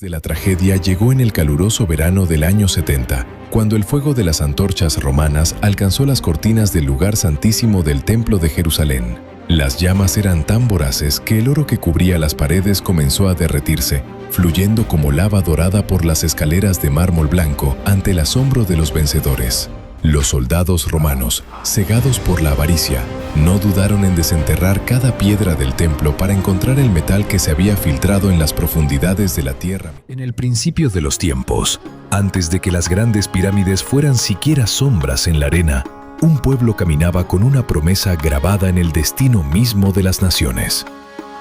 de la tragedia llegó en el caluroso verano del año 70, cuando el fuego de las antorchas romanas alcanzó las cortinas del lugar santísimo del Templo de Jerusalén. Las llamas eran tan voraces que el oro que cubría las paredes comenzó a derretirse, fluyendo como lava dorada por las escaleras de mármol blanco ante el asombro de los vencedores. Los soldados romanos, cegados por la avaricia, no dudaron en desenterrar cada piedra del templo para encontrar el metal que se había filtrado en las profundidades de la tierra. En el principio de los tiempos, antes de que las grandes pirámides fueran siquiera sombras en la arena, un pueblo caminaba con una promesa grabada en el destino mismo de las naciones.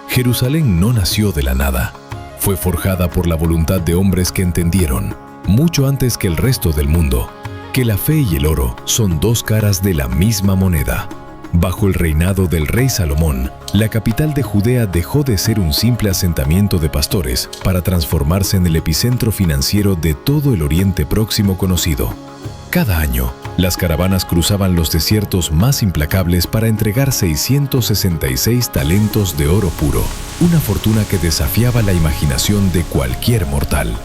Jerusalén no nació de la nada. Fue forjada por la voluntad de hombres que entendieron, mucho antes que el resto del mundo, que la fe y el oro son dos caras de la misma moneda. Bajo el reinado del rey Salomón, la capital de Judea dejó de ser un simple asentamiento de pastores para transformarse en el epicentro financiero de todo el Oriente Próximo conocido. Cada año, las caravanas cruzaban los desiertos más implacables para entregar 666 talentos de oro puro, una fortuna que desafiaba la imaginación de cualquier mortal.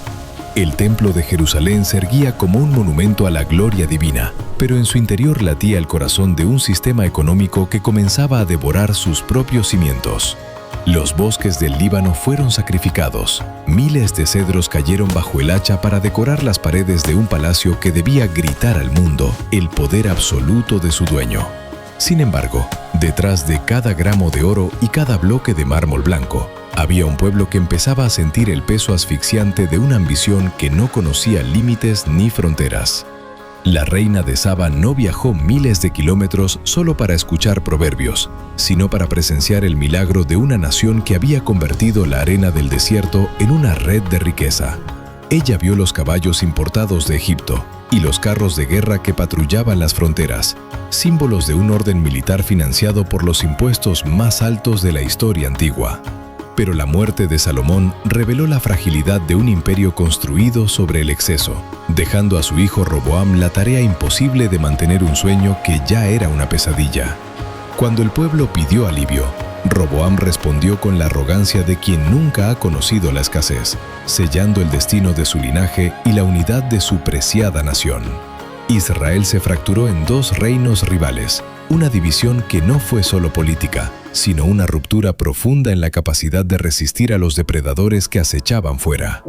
El Templo de Jerusalén se erguía como un monumento a la gloria divina, pero en su interior latía el corazón de un sistema económico que comenzaba a devorar sus propios cimientos. Los bosques del Líbano fueron sacrificados. Miles de cedros cayeron bajo el hacha para decorar las paredes de un palacio que debía gritar al mundo el poder absoluto de su dueño. Sin embargo, detrás de cada gramo de oro y cada bloque de mármol blanco, había un pueblo que empezaba a sentir el peso asfixiante de una ambición que no conocía límites ni fronteras. La reina de Saba no viajó miles de kilómetros solo para escuchar proverbios, sino para presenciar el milagro de una nación que había convertido la arena del desierto en una red de riqueza. Ella vio los caballos importados de Egipto y los carros de guerra que patrullaban las fronteras, símbolos de un orden militar financiado por los impuestos más altos de la historia antigua. Pero la muerte de Salomón reveló la fragilidad de un imperio construido sobre el exceso, dejando a su hijo Roboam la tarea imposible de mantener un sueño que ya era una pesadilla. Cuando el pueblo pidió alivio, Roboam respondió con la arrogancia de quien nunca ha conocido la escasez, sellando el destino de su linaje y la unidad de su preciada nación. Israel se fracturó en dos reinos rivales, una división que no fue solo política, sino una ruptura profunda en la capacidad de resistir a los depredadores que acechaban fuera.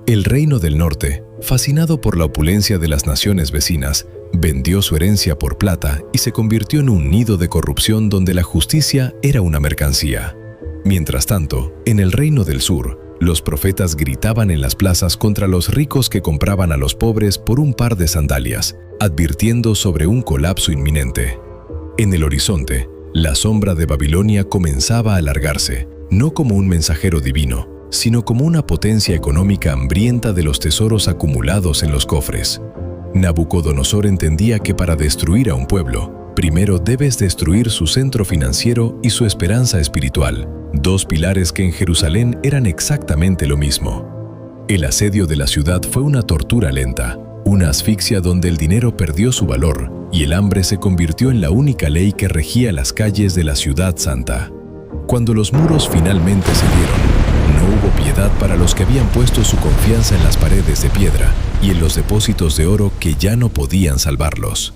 El reino del norte, fascinado por la opulencia de las naciones vecinas, vendió su herencia por plata y se convirtió en un nido de corrupción donde la justicia era una mercancía. Mientras tanto, en el reino del sur, los profetas gritaban en las plazas contra los ricos que compraban a los pobres por un par de sandalias, advirtiendo sobre un colapso inminente. En el horizonte, la sombra de Babilonia comenzaba a alargarse, no como un mensajero divino, sino como una potencia económica hambrienta de los tesoros acumulados en los cofres. Nabucodonosor entendía que para destruir a un pueblo, primero debes destruir su centro financiero y su esperanza espiritual, dos pilares que en Jerusalén eran exactamente lo mismo. El asedio de la ciudad fue una tortura lenta, una asfixia donde el dinero perdió su valor y el hambre se convirtió en la única ley que regía las calles de la ciudad santa. Cuando los muros finalmente cedieron, no hubo piedad para los que habían puesto su confianza en las paredes de piedra y en los depósitos de oro que ya no podían salvarlos.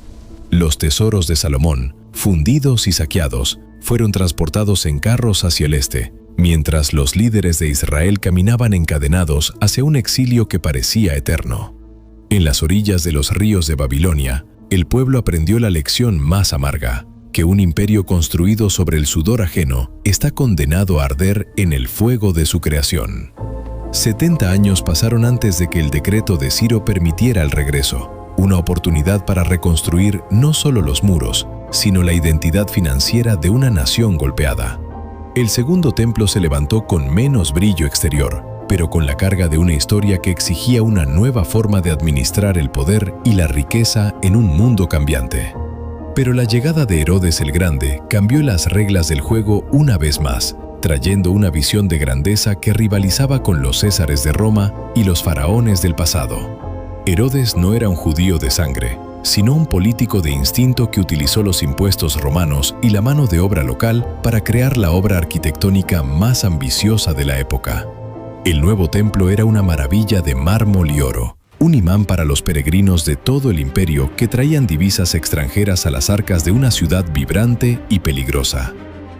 Los tesoros de Salomón, fundidos y saqueados, fueron transportados en carros hacia el este, mientras los líderes de Israel caminaban encadenados hacia un exilio que parecía eterno. En las orillas de los ríos de Babilonia, el pueblo aprendió la lección más amarga, que un imperio construido sobre el sudor ajeno está condenado a arder en el fuego de su creación. 70 años pasaron antes de que el decreto de Ciro permitiera el regreso, una oportunidad para reconstruir no solo los muros, sino la identidad financiera de una nación golpeada. El segundo templo se levantó con menos brillo exterior, pero con la carga de una historia que exigía una nueva forma de administrar el poder y la riqueza en un mundo cambiante. Pero la llegada de Herodes el Grande cambió las reglas del juego una vez más, trayendo una visión de grandeza que rivalizaba con los césares de Roma y los faraones del pasado. Herodes no era un judío de sangre, sino un político de instinto que utilizó los impuestos romanos y la mano de obra local para crear la obra arquitectónica más ambiciosa de la época. El nuevo templo era una maravilla de mármol y oro, un imán para los peregrinos de todo el imperio que traían divisas extranjeras a las arcas de una ciudad vibrante y peligrosa.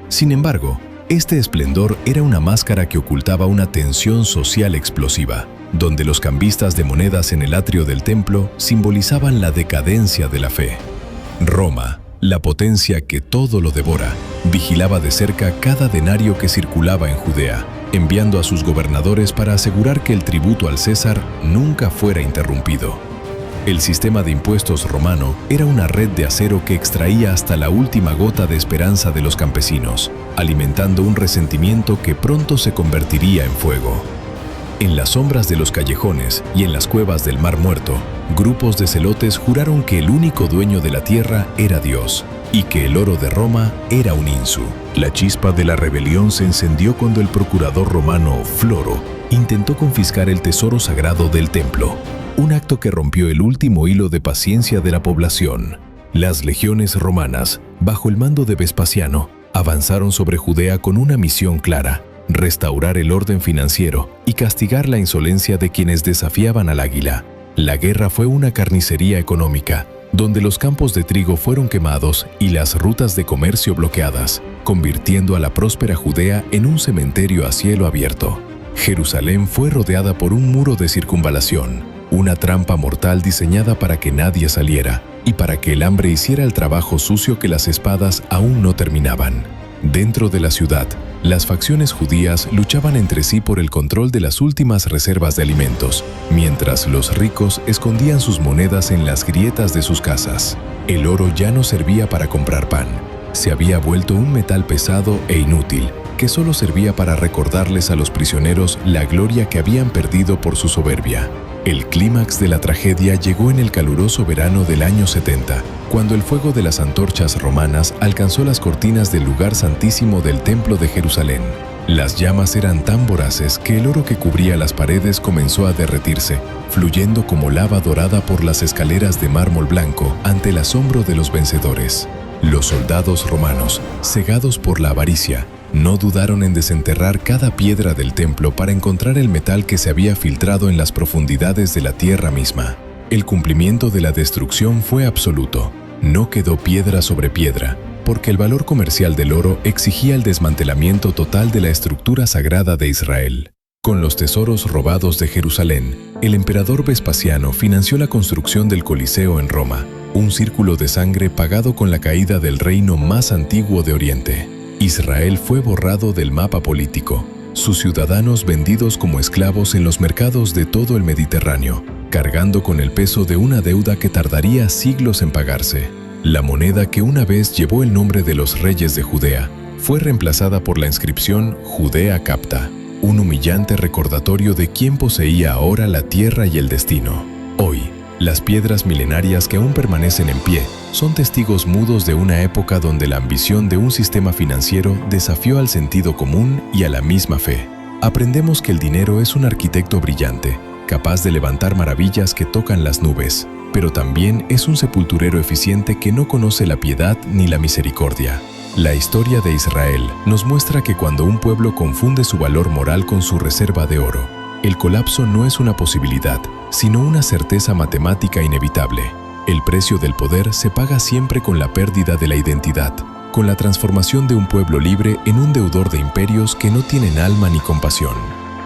Sin embargo, este esplendor era una máscara que ocultaba una tensión social explosiva, donde los cambistas de monedas en el atrio del templo simbolizaban la decadencia de la fe. Roma, la potencia que todo lo devora, vigilaba de cerca cada denario que circulaba en Judea, enviando a sus gobernadores para asegurar que el tributo al César nunca fuera interrumpido. El sistema de impuestos romano era una red de acero que extraía hasta la última gota de esperanza de los campesinos, alimentando un resentimiento que pronto se convertiría en fuego. En las sombras de los callejones y en las cuevas del Mar Muerto, grupos de celotes juraron que el único dueño de la tierra era Dios y que el oro de Roma era un insu. La chispa de la rebelión se encendió cuando el procurador romano Floro intentó confiscar el tesoro sagrado del templo, un acto que rompió el último hilo de paciencia de la población. Las legiones romanas, bajo el mando de Vespasiano, avanzaron sobre Judea con una misión clara: restaurar el orden financiero y castigar la insolencia de quienes desafiaban al águila. La guerra fue una carnicería económica, donde los campos de trigo fueron quemados y las rutas de comercio bloqueadas, convirtiendo a la próspera Judea en un cementerio a cielo abierto. Jerusalén fue rodeada por un muro de circunvalación, una trampa mortal diseñada para que nadie saliera y para que el hambre hiciera el trabajo sucio que las espadas aún no terminaban. Dentro de la ciudad, las facciones judías luchaban entre sí por el control de las últimas reservas de alimentos, mientras los ricos escondían sus monedas en las grietas de sus casas. El oro ya no servía para comprar pan. Se había vuelto un metal pesado e inútil, que solo servía para recordarles a los prisioneros la gloria que habían perdido por su soberbia. El clímax de la tragedia llegó en el caluroso verano del año 70, cuando el fuego de las antorchas romanas alcanzó las cortinas del lugar santísimo del Templo de Jerusalén. Las llamas eran tan voraces que el oro que cubría las paredes comenzó a derretirse, fluyendo como lava dorada por las escaleras de mármol blanco ante el asombro de los vencedores. Los soldados romanos, cegados por la avaricia, no dudaron en desenterrar cada piedra del templo para encontrar el metal que se había filtrado en las profundidades de la tierra misma. El cumplimiento de la destrucción fue absoluto. No quedó piedra sobre piedra, porque el valor comercial del oro exigía el desmantelamiento total de la estructura sagrada de Israel. Con los tesoros robados de Jerusalén, el emperador Vespasiano financió la construcción del Coliseo en Roma, un círculo de sangre pagado con la caída del reino más antiguo de Oriente. Israel fue borrado del mapa político, sus ciudadanos vendidos como esclavos en los mercados de todo el Mediterráneo, cargando con el peso de una deuda que tardaría siglos en pagarse. La moneda que una vez llevó el nombre de los reyes de Judea fue reemplazada por la inscripción Judea Capta, un humillante recordatorio de quién poseía ahora la tierra y el destino. Hoy, las piedras milenarias que aún permanecen en pie son testigos mudos de una época donde la ambición de un sistema financiero desafió al sentido común y a la misma fe. Aprendemos que el dinero es un arquitecto brillante, capaz de levantar maravillas que tocan las nubes, pero también es un sepulturero eficiente que no conoce la piedad ni la misericordia. La historia de Israel nos muestra que cuando un pueblo confunde su valor moral con su reserva de oro, el colapso no es una posibilidad, sino una certeza matemática inevitable. El precio del poder se paga siempre con la pérdida de la identidad, con la transformación de un pueblo libre en un deudor de imperios que no tienen alma ni compasión.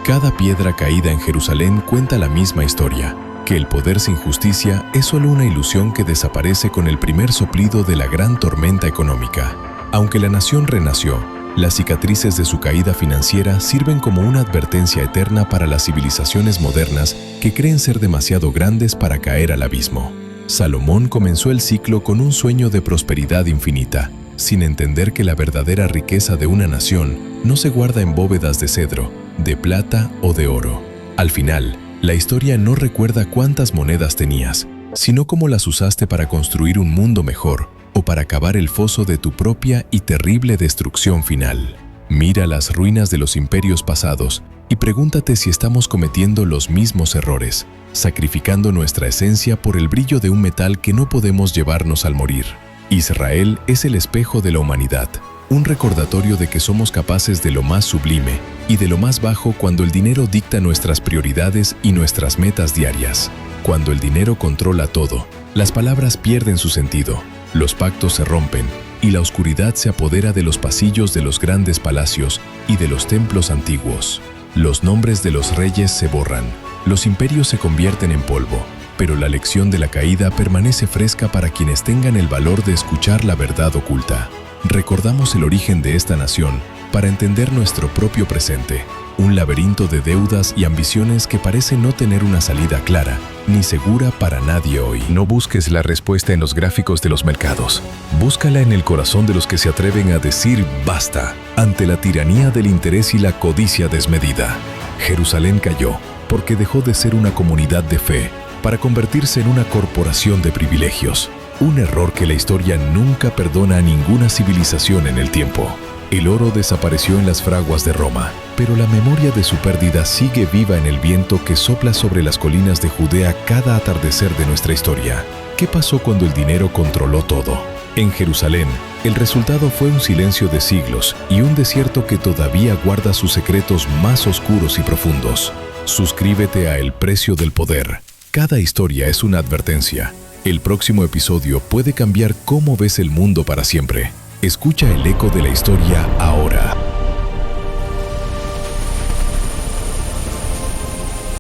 Cada piedra caída en Jerusalén cuenta la misma historia, que el poder sin justicia es solo una ilusión que desaparece con el primer soplido de la gran tormenta económica. Aunque la nación renació, las cicatrices de su caída financiera sirven como una advertencia eterna para las civilizaciones modernas que creen ser demasiado grandes para caer al abismo. Salomón comenzó el ciclo con un sueño de prosperidad infinita, sin entender que la verdadera riqueza de una nación no se guarda en bóvedas de cedro, de plata o de oro. Al final, la historia no recuerda cuántas monedas tenías, sino cómo las usaste para construir un mundo mejor o para cavar el foso de tu propia y terrible destrucción final. Mira las ruinas de los imperios pasados y pregúntate si estamos cometiendo los mismos errores, sacrificando nuestra esencia por el brillo de un metal que no podemos llevarnos al morir. Israel es el espejo de la humanidad, un recordatorio de que somos capaces de lo más sublime y de lo más bajo cuando el dinero dicta nuestras prioridades y nuestras metas diarias. Cuando el dinero controla todo, las palabras pierden su sentido, los pactos se rompen y la oscuridad se apodera de los pasillos de los grandes palacios y de los templos antiguos. Los nombres de los reyes se borran, los imperios se convierten en polvo, pero la lección de la caída permanece fresca para quienes tengan el valor de escuchar la verdad oculta. Recordamos el origen de esta nación para entender nuestro propio presente, un laberinto de deudas y ambiciones que parece no tener una salida clara ni segura para nadie hoy. No busques la respuesta en los gráficos de los mercados. Búscala en el corazón de los que se atreven a decir basta ante la tiranía del interés y la codicia desmedida. Jerusalén cayó porque dejó de ser una comunidad de fe para convertirse en una corporación de privilegios. Un error que la historia nunca perdona a ninguna civilización en el tiempo. El oro desapareció en las fraguas de Roma, pero la memoria de su pérdida sigue viva en el viento que sopla sobre las colinas de Judea cada atardecer de nuestra historia. ¿Qué pasó cuando el dinero controló todo? En Jerusalén, el resultado fue un silencio de siglos y un desierto que todavía guarda sus secretos más oscuros y profundos. Suscríbete a El Precio del Poder. Cada historia es una advertencia. El próximo episodio puede cambiar cómo ves el mundo para siempre. Escucha el eco de la historia ahora.